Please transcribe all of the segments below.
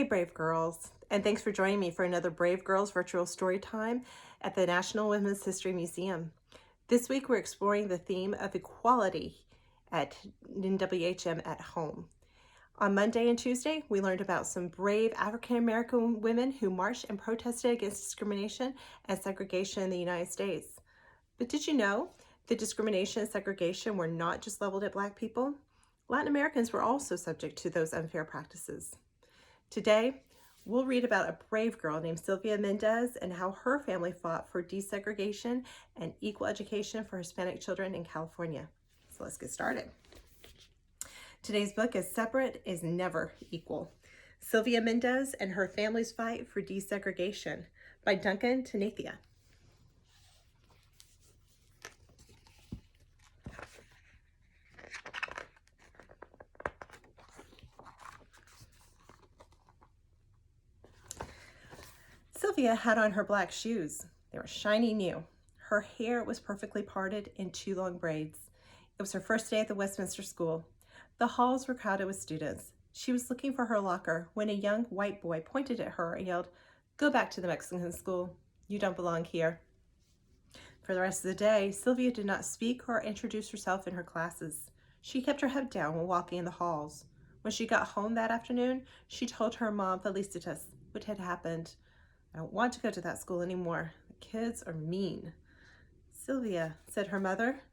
Hey, Brave Girls, and thanks for joining me for another Brave Girls virtual story time at the National Women's History Museum. This week we're exploring the theme of equality at NWHM at home. On Monday and Tuesday, we learned about some brave African American women who marched and protested against discrimination and segregation in the United States. But did you know that discrimination and segregation were not just leveled at Black people? Latin Americans were also subject to those unfair practices. Today, we'll read about a brave girl named Sylvia Mendez and how her family fought for desegregation and equal education for Hispanic children in California. So let's get started. Today's book is Separate is Never Equal: Sylvia Mendez and Her Family's Fight for Desegregation by Duncan Tonatiuh. Sylvia had on her black shoes. They were shiny new. Her hair was perfectly parted in two long braids. It was her first day at the Westminster School. The halls were crowded with students. She was looking for her locker when a young white boy pointed at her and yelled, "Go back to the Mexican school. You don't belong here." For the rest of the day, Sylvia did not speak or introduce herself in her classes. She kept her head down when walking in the halls. When she got home that afternoon, she told her mom, Felicitas, what had happened. "I don't want to go to that school anymore. The kids are mean." "Sylvia," said her mother,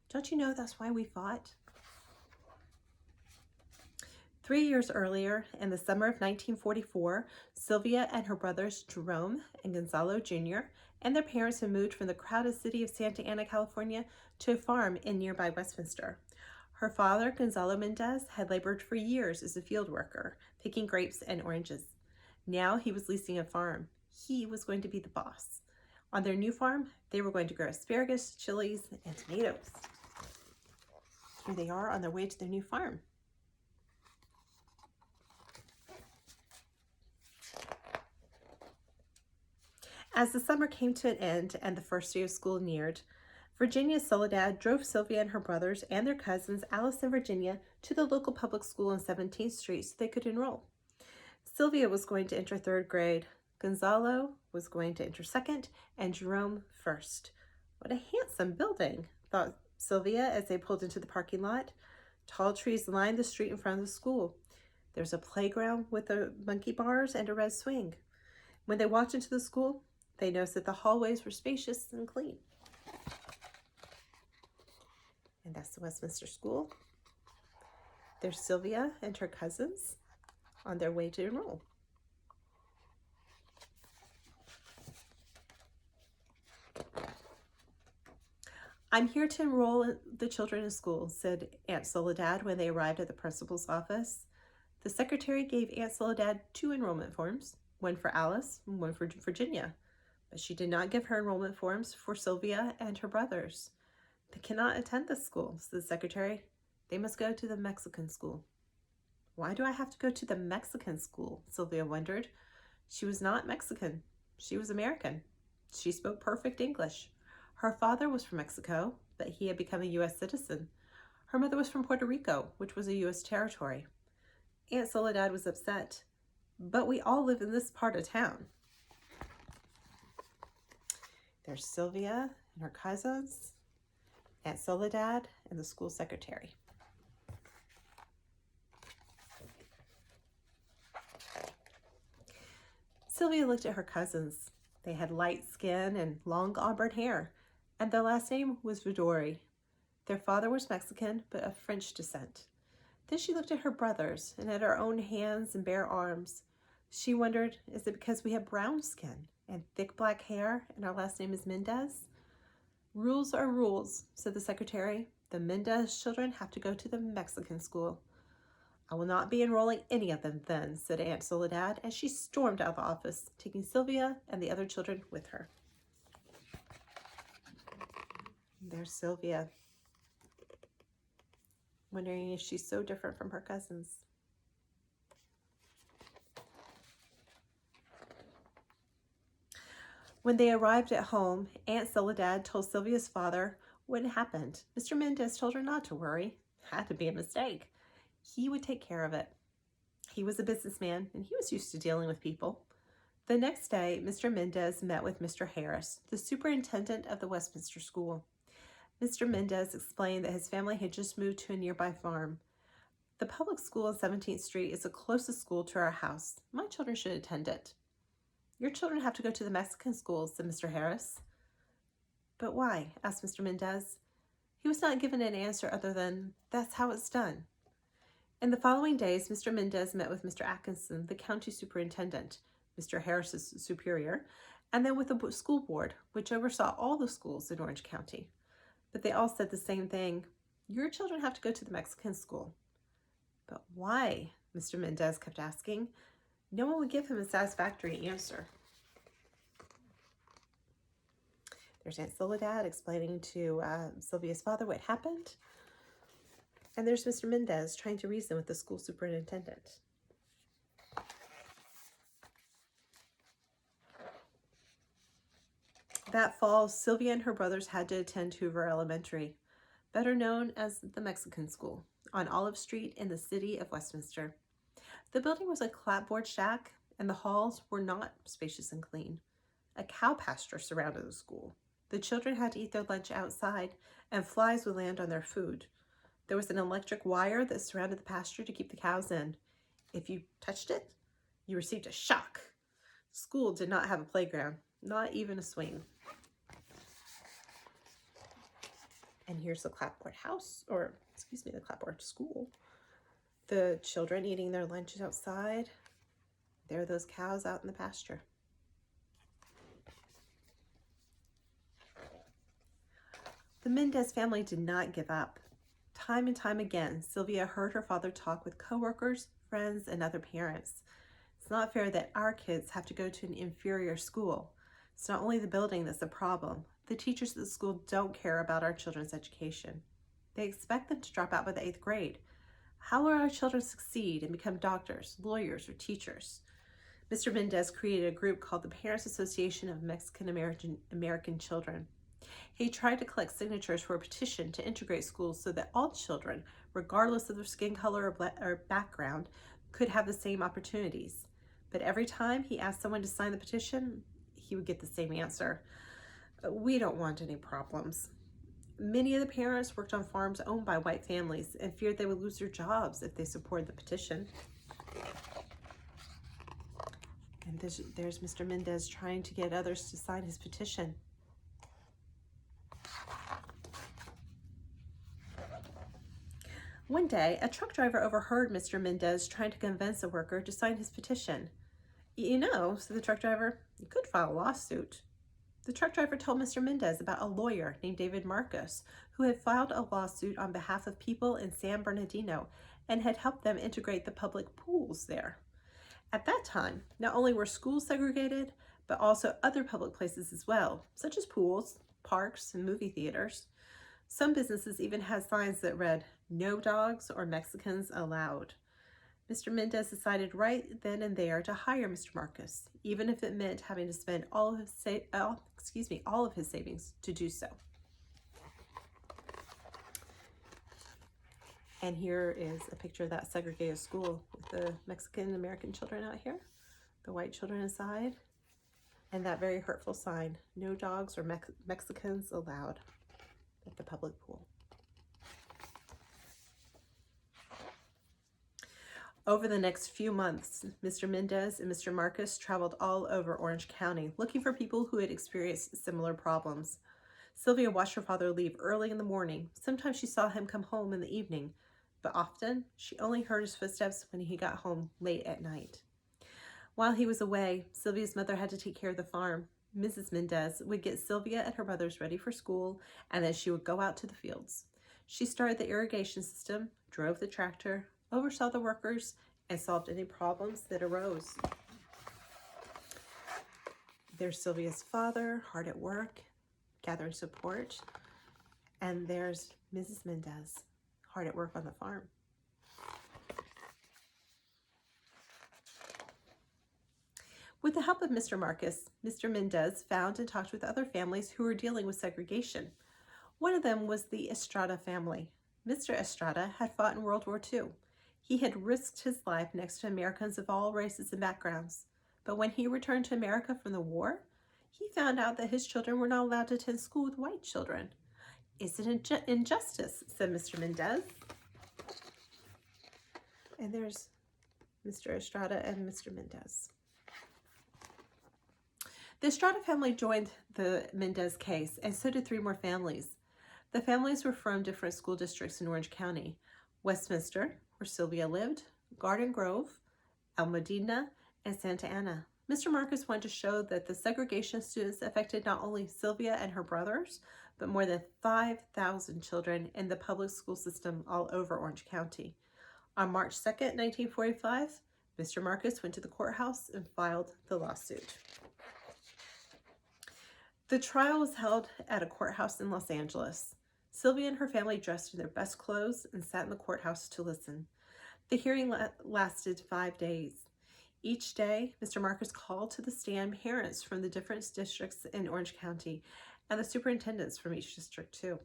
"don't you know that's why we fought?" 3 years earlier, in the summer of 1944, Sylvia and her brothers Jerome and Gonzalo Jr. and their parents had moved from the crowded city of Santa Ana, California, to a farm in nearby Westminster. Her father, Gonzalo Mendez, had labored for years as a field worker, picking grapes and oranges. Now he was leasing a farm. He was going to be the boss. On their new farm, they were going to grow asparagus, chilies, and tomatoes. Here they are on their way to their new farm. As the summer came to an end and the first day of school neared, Virginia Soledad drove Sylvia and her brothers and their cousins, Alice and Virginia, to the local public school on 17th Street so they could enroll. Sylvia was going to enter third grade. Gonzalo was going to enter second, and Jerome first. What a handsome building, thought Sylvia as they pulled into the parking lot. Tall trees lined the street in front of the school. There's a playground with monkey bars and a red swing. When they walked into the school, they noticed that the hallways were spacious and clean. And that's the Westminster School. There's Sylvia and her cousins on their way to enroll. "I'm here to enroll the children in school," said Aunt Soledad when they arrived at the principal's office. The secretary gave Aunt Soledad 2 enrollment forms, one for Alice and one for Virginia, but she did not give her enrollment forms for Sylvia and her brothers. "They cannot attend this school," said the secretary. "They must go to the Mexican school." "Why do I have to go to the Mexican school?" Sylvia wondered. She was not Mexican. She was American. She spoke perfect English. Her father was from Mexico, but he had become a U.S. citizen. Her mother was from Puerto Rico, which was a U.S. territory. Aunt Soledad was upset. "But we all live in this part of town." There's Sylvia and her cousins, Aunt Soledad, and the school secretary. Sylvia looked at her cousins. They had light skin and long auburn hair, and their last name was Vidori. Their father was Mexican, but of French descent. Then she looked at her brothers and at her own hands and bare arms. She wondered, is it because we have brown skin and thick black hair and our last name is Mendez? "Rules are rules," said the secretary. "The Mendez children have to go to the Mexican school." "I will not be enrolling any of them then," said Aunt Soledad, and she stormed out of the office, taking Sylvia and the other children with her. There's Sylvia, wondering if she's so different from her cousins. When they arrived at home, Aunt Soledad told Sylvia's father what had happened. Mr. Mendes told her not to worry. Had to be a mistake. He would take care of it. He was a businessman, and he was used to dealing with people. The next day, Mr. Mendez met with Mr. Harris, the superintendent of the Westminster School. Mr. Mendez explained that his family had just moved to a nearby farm. The public school on 17th Street is the closest school to our house. My children should attend it. Your children have to go to the Mexican school, said Mr. Harris. But why? Asked Mr. Mendez. He was not given an answer other than, that's how it's done. In the following days, Mr. Mendez met with Mr. Atkinson, the county superintendent, Mr. Harris's superior, and then with the school board, which oversaw all the schools in Orange County. But they all said the same thing. Your children have to go to the Mexican school. But why? Mr. Mendez kept asking. No one would give him a satisfactory answer. There's Aunt Soledad explaining to Sylvia's father what happened. And there's Mr. Mendez trying to reason with the school superintendent. That fall, Sylvia and her brothers had to attend Hoover Elementary, better known as the Mexican School, on Olive Street in the city of Westminster. The building was a clapboard shack, and the halls were not spacious and clean. A cow pasture surrounded the school. The children had to eat their lunch outside, and flies would land on their food. There was an electric wire that surrounded the pasture to keep the cows in. If you touched it, you received a shock. School did not have a playground, not even a swing. And here's the clapboard house, the clapboard school. The children eating their lunches outside. There are those cows out in the pasture. The Mendez family did not give up. Time and time again, Sylvia heard her father talk with coworkers, friends, and other parents. It's not fair that our kids have to go to an inferior school. It's not only the building that's the problem. The teachers at the school don't care about our children's education. They expect them to drop out by the 8th grade. How will our children succeed and become doctors, lawyers, or teachers? Mr. Mendez created a group called the Parents Association of Mexican American Children. He tried to collect signatures for a petition to integrate schools so that all children, regardless of their skin color or background, could have the same opportunities. But every time he asked someone to sign the petition, he would get the same answer. We don't want any problems. Many of the parents worked on farms owned by white families and feared they would lose their jobs if they supported the petition. And there's Mr. Mendez trying to get others to sign his petition. One day, a truck driver overheard Mr. Mendez trying to convince a worker to sign his petition. You know, said the truck driver, you could file a lawsuit. The truck driver told Mr. Mendez about a lawyer named David Marcos who had filed a lawsuit on behalf of people in San Bernardino and had helped them integrate the public pools there. At that time, not only were schools segregated, but also other public places as well, such as pools, parks, and movie theaters. Some businesses even had signs that read, "No dogs or Mexicans allowed." Mr. Mendez decided right then and there to hire Mr. Marcos, even if it meant having to spend all of his savings to do so. And here is a picture of that segregated school with the Mexican American children out here, the white children inside, and that very hurtful sign, "No dogs or Mexicans allowed" at the public pool. Over the next few months, Mr. Mendez and Mr. Marcos traveled all over Orange County looking for people who had experienced similar problems. Sylvia watched her father leave early in the morning. Sometimes she saw him come home in the evening, but often she only heard his footsteps when he got home late at night. While he was away, Sylvia's mother had to take care of the farm. Mrs. Mendez would get Sylvia and her brothers ready for school, and then she would go out to the fields. She started the irrigation system, drove the tractor, oversaw the workers, and solved any problems that arose. There's Sylvia's father, hard at work, gathering support. And there's Mrs. Mendez, hard at work on the farm. With the help of Mr. Marcos, Mr. Mendez found and talked with other families who were dealing with segregation. One of them was the Estrada family. Mr. Estrada had fought in World War II. He had risked his life next to Americans of all races and backgrounds. But when he returned to America from the war, he found out that his children were not allowed to attend school with white children. It's an injustice, said Mr. Mendez. And there's Mr. Estrada and Mr. Mendez. The Estrada family joined the Mendez case, and so did 3 more families. The families were from different school districts in Orange County: Westminster, where Sylvia lived, Garden Grove, Almudena, and Santa Ana. Mr. Marcus wanted to show that the segregation students affected not only Sylvia and her brothers, but more than 5,000 children in the public school system all over Orange County. On March 2nd, 1945, Mr. Marcus went to the courthouse and filed the lawsuit. The trial was held at a courthouse in Los Angeles. Sylvia and her family dressed in their best clothes and sat in the courthouse to listen. The hearing lasted 5 days. Each day, Mr. Marcus called to the stand parents from the different districts in Orange County and the superintendents from each district too.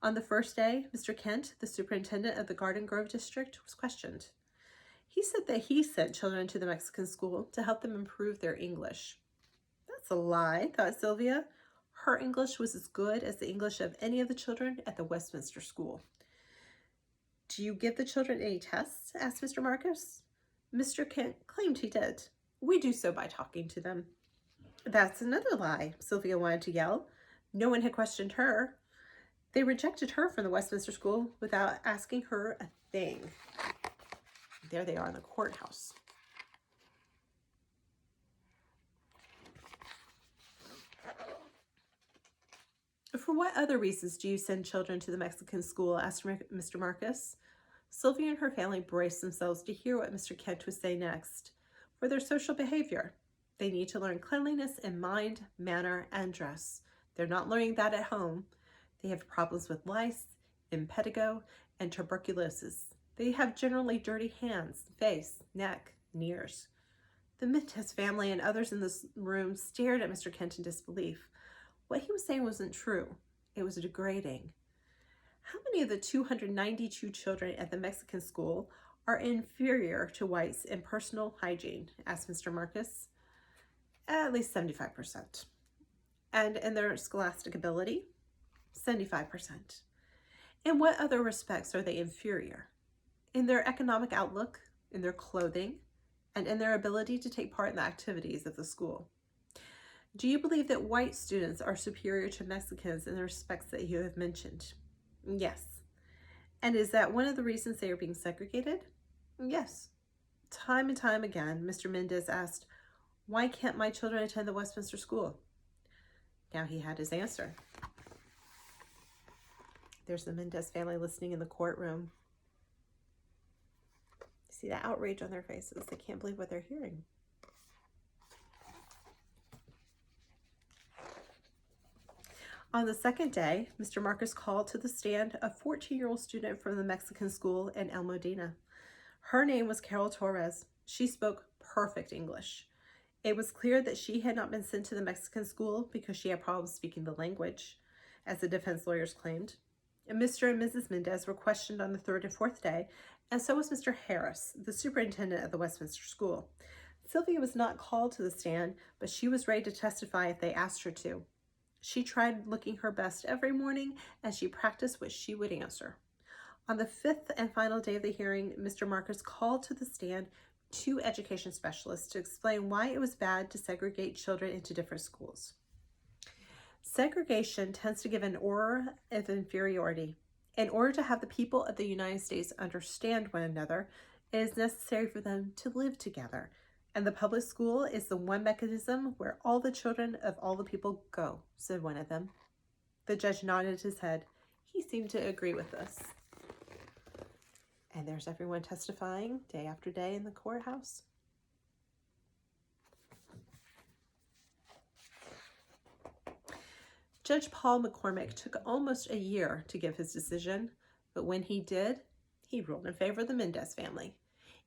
On the first day, Mr. Kent, the superintendent of the Garden Grove district, was questioned. He said that he sent children to the Mexican school to help them improve their English. That's a lie, thought Sylvia. Her English was as good as the English of any of the children at the Westminster school. Do you give the children any tests? Asked Mr. Marcus. Mr. Kent claimed he did. We do so by talking to them. That's another lie, Sylvia wanted to yell. No one had questioned her. They rejected her from the Westminster school without asking her a thing. There they are in the courthouse. For what other reasons do you send children to the Mexican school? Asked Mr. Marcus. Sylvia and her family braced themselves to hear what Mr. Kent would say next. For their social behavior, they need to learn cleanliness in mind, manner, and dress. They're not learning that at home. They have problems with lice, impetigo, and tuberculosis. They have generally dirty hands, face, neck, and ears. The Mendez family and others in this room stared at Mr. Kent in disbelief. What he was saying wasn't true. It was degrading. How many of the 292 children at the Mexican school are inferior to whites in personal hygiene? Asked Mr. Marcus. At least 75%. And in their scholastic ability? 75%. In what other respects are they inferior? In their economic outlook, in their clothing, and in their ability to take part in the activities of the school. Do you believe that white students are superior to Mexicans in the respects that you have mentioned? Yes. And is that one of the reasons they are being segregated? Yes. Time and time again, Mr. Mendez asked, why can't my children attend the Westminster school? Now he had his answer. There's the Mendez family listening in the courtroom. See the outrage on their faces. They can't believe what they're hearing. On the second day, Mr. Marcus called to the stand a 14-year-old student from the Mexican school in Almudena. Her name was Carol Torres. She spoke perfect English. It was clear that she had not been sent to the Mexican school because she had problems speaking the language, as the defense lawyers claimed. And Mr. and Mrs. Mendez were questioned on the third and fourth day, and so was Mr. Harris, the superintendent of the Westminster school. Sylvia was not called to the stand, but she was ready to testify if they asked her to. She tried looking her best every morning, and she practiced what she would answer. On the fifth and final day of the hearing, Mr. Marcus called to the stand 2 education specialists to explain why it was bad to segregate children into different schools. Segregation tends to give an aura of inferiority. In order to have the people of the United States understand one another, it is necessary for them to live together. And the public school is the one mechanism where all the children of all the people go, said one of them. The judge nodded his head. He seemed to agree with this. And there's everyone testifying day after day in the courthouse. Judge Paul McCormick took almost a year to give his decision, but when he did, he ruled in favor of the Mendez family.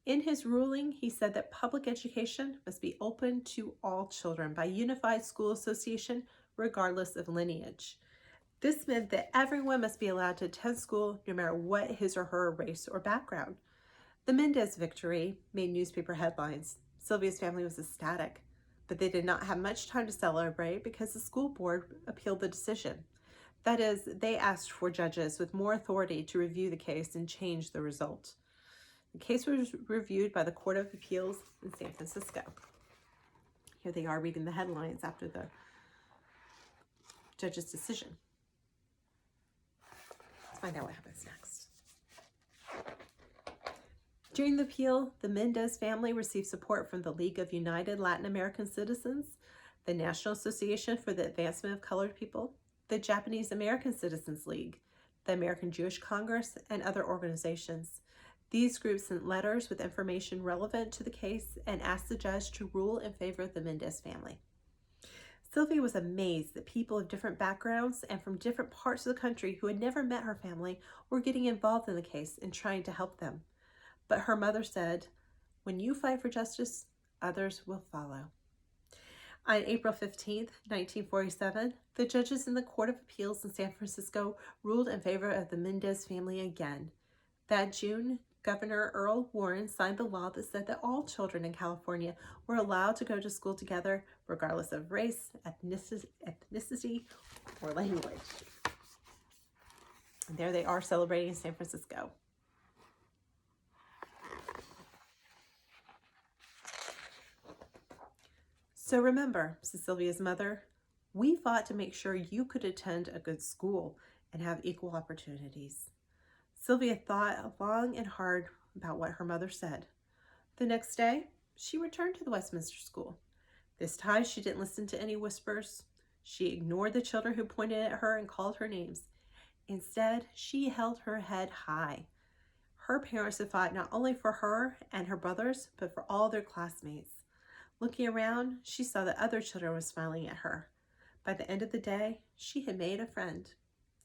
In his ruling, he said that public education must be open to all children by unified school association, regardless of lineage. This meant that everyone must be allowed to attend school no matter what his or her race or background. The Mendes victory made newspaper headlines. Sylvia's family was ecstatic, but they did not have much time to celebrate because the school board appealed the decision. That is, they asked for judges with more authority to review the case and change the result. The case was reviewed by the Court of Appeals in San Francisco. Here they are reading the headlines after the judge's decision. Let's find out what happens next. During the appeal, the Mendez family received support from the League of United Latin American Citizens, the National Association for the Advancement of Colored People, the Japanese American Citizens League, the American Jewish Congress, and other organizations. These groups sent letters with information relevant to the case and asked the judge to rule in favor of the Mendez family. Sylvia was amazed that people of different backgrounds and from different parts of the country who had never met her family were getting involved in the case and trying to help them. But her mother said, "When you fight for justice, others will follow." On April 15, 1947, the judges in the Court of Appeals in San Francisco ruled in favor of the Mendez family again. That June, Governor Earl Warren signed the law that said that all children in California were allowed to go to school together, regardless of race, ethnicity, or language. And there they are celebrating in San Francisco. "So remember," said Sylvia's mother, "we fought to make sure you could attend a good school and have equal opportunities." Sylvia thought long and hard about what her mother said. The next day, she returned to the Westminster School. This time, she didn't listen to any whispers. She ignored the children who pointed at her and called her names. Instead, she held her head high. Her parents had fought not only for her and her brothers, but for all their classmates. Looking around, she saw that other children were smiling at her. By the end of the day, she had made a friend.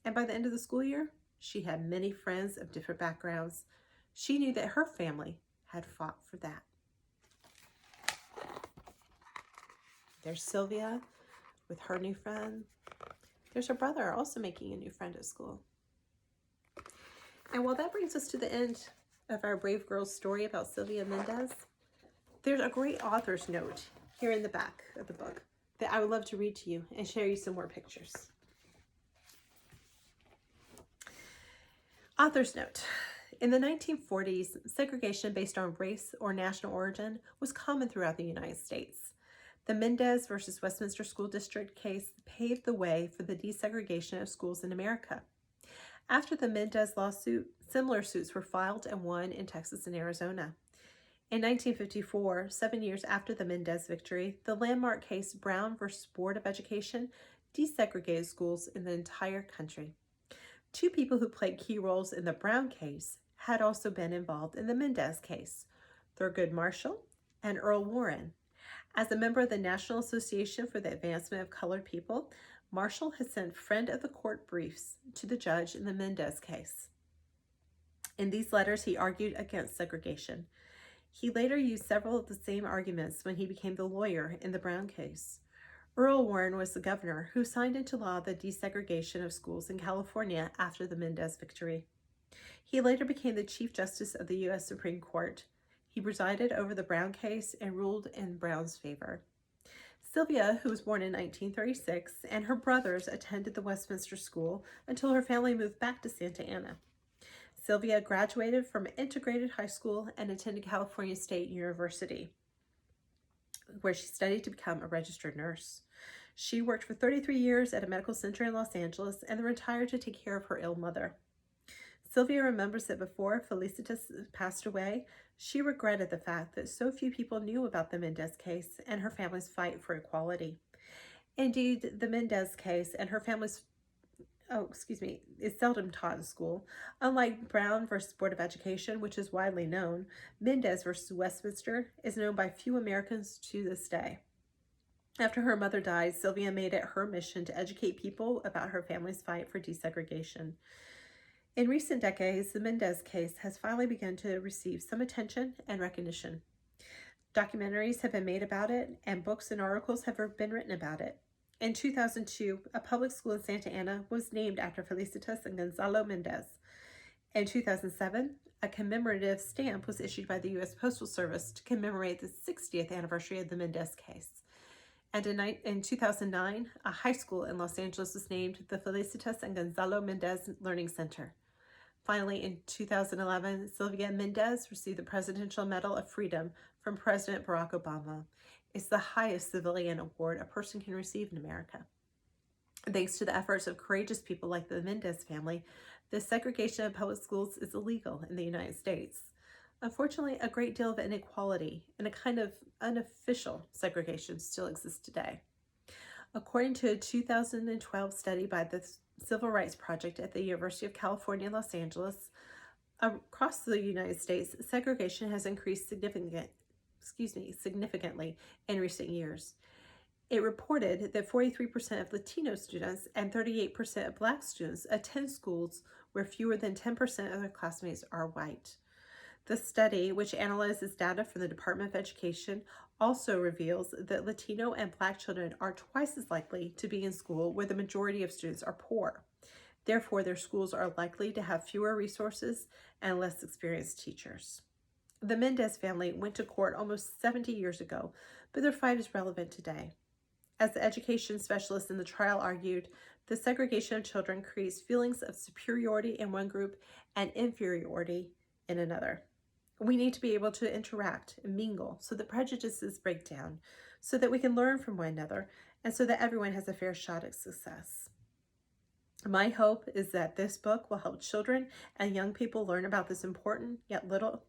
And by the end of the school year, she had many friends of different backgrounds. She knew that her family had fought for that. There's Sylvia with her new friend. There's her brother also making a new friend at school. And well, that brings us to the end of our Brave Girls story about Sylvia Mendez. There's a great author's note here in the back of the book that I would love to read to you and share you some more pictures. Author's note. In the 1940s, segregation based on race or national origin was common throughout the United States. The Mendes versus Westminster School District case paved the way for the desegregation of schools in America. After the Mendes lawsuit, similar suits were filed and won in Texas and Arizona. In 1954, 7 years after the Mendes victory, the landmark case Brown versus Board of Education desegregated schools in the entire country. Two people who played key roles in the Brown case had also been involved in the Mendes case, Thurgood Marshall and Earl Warren. As a member of the National Association for the Advancement of Colored People, Marshall had sent friend of the court briefs to the judge in the Mendes case. In these letters, he argued against segregation. He later used several of the same arguments when he became the lawyer in the Brown case. Earl Warren was the governor who signed into law the desegregation of schools in California after the Mendes victory. He later became the Chief Justice of the U.S. Supreme Court. He presided over the Brown case and ruled in Brown's favor. Sylvia, who was born in 1936, and her brothers attended the Westminster School until her family moved back to Santa Ana. Sylvia graduated from Integrated High School and attended California State University, where she studied to become a registered nurse. She worked for 33 years at a medical center in Los Angeles and then retired to take care of her ill mother. Sylvia remembers that before Felicitas passed away, she regretted the fact that so few people knew about the Mendes case and her family's fight for equality. Indeed, the Mendes case and her family's is seldom taught in school. Unlike Brown versus Board of Education, which is widely known, Mendes versus Westminster is known by few Americans to this day. After her mother died, Sylvia made it her mission to educate people about her family's fight for desegregation. In recent decades, the Mendes case has finally begun to receive some attention and recognition. Documentaries have been made about it, and books and articles have been written about it. In 2002, a public school in Santa Ana was named after Felicitas and Gonzalo Mendez. In 2007, a commemorative stamp was issued by the U.S. Postal Service to commemorate the 60th anniversary of the Mendez case. And in 2009, a high school in Los Angeles was named the Felicitas and Gonzalo Mendez Learning Center. Finally, in 2011, Sylvia Mendez received the Presidential Medal of Freedom from President Barack Obama. It's the highest civilian award a person can receive in America. Thanks to the efforts of courageous people like the Mendes family, the segregation of public schools is illegal in the United States. Unfortunately, a great deal of inequality and a kind of unofficial segregation still exists today. According to a 2012 study by the Civil Rights Project at the University of California, Los Angeles, across the United States, segregation has increased significantly in recent years. It reported that 43% of Latino students and 38% of Black students attend schools where fewer than 10% of their classmates are white. The study, which analyzes data from the Department of Education, also reveals that Latino and Black children are twice as likely to be in school where the majority of students are poor. Therefore, their schools are likely to have fewer resources and less experienced teachers. The Mendes family went to court almost 70 years ago, but their fight is relevant today. As the education specialist in the trial argued, the segregation of children creates feelings of superiority in one group and inferiority in another. We need to be able to interact and mingle so that prejudices break down, so that we can learn from one another, and so that everyone has a fair shot at success. My hope is that this book will help children and young people learn about this important yet little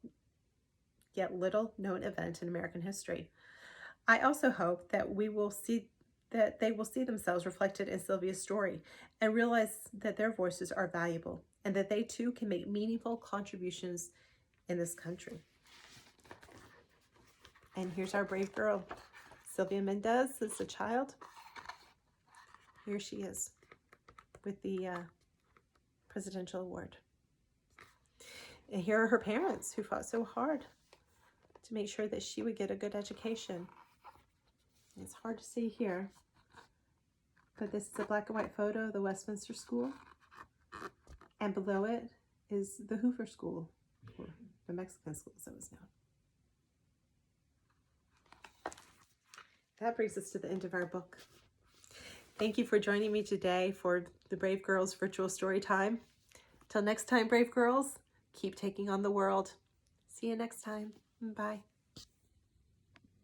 known event in American history. I also hope that they will see themselves reflected in Sylvia's story and realize that their voices are valuable and that they too can make meaningful contributions in this country. And here's our brave girl, Sylvia Mendez, as a child. Here she is with the Presidential Award. And here are her parents who fought so hard to make sure that she would get a good education. It's hard to see here, but this is a black and white photo of the Westminster School, and below it is the Hoover School, or the Mexican school as it was known. That brings us to the end of our book. Thank you for joining me today for the Brave Girls Virtual Story Time. Till next time, Brave Girls, keep taking on the world. See you next time. Bye.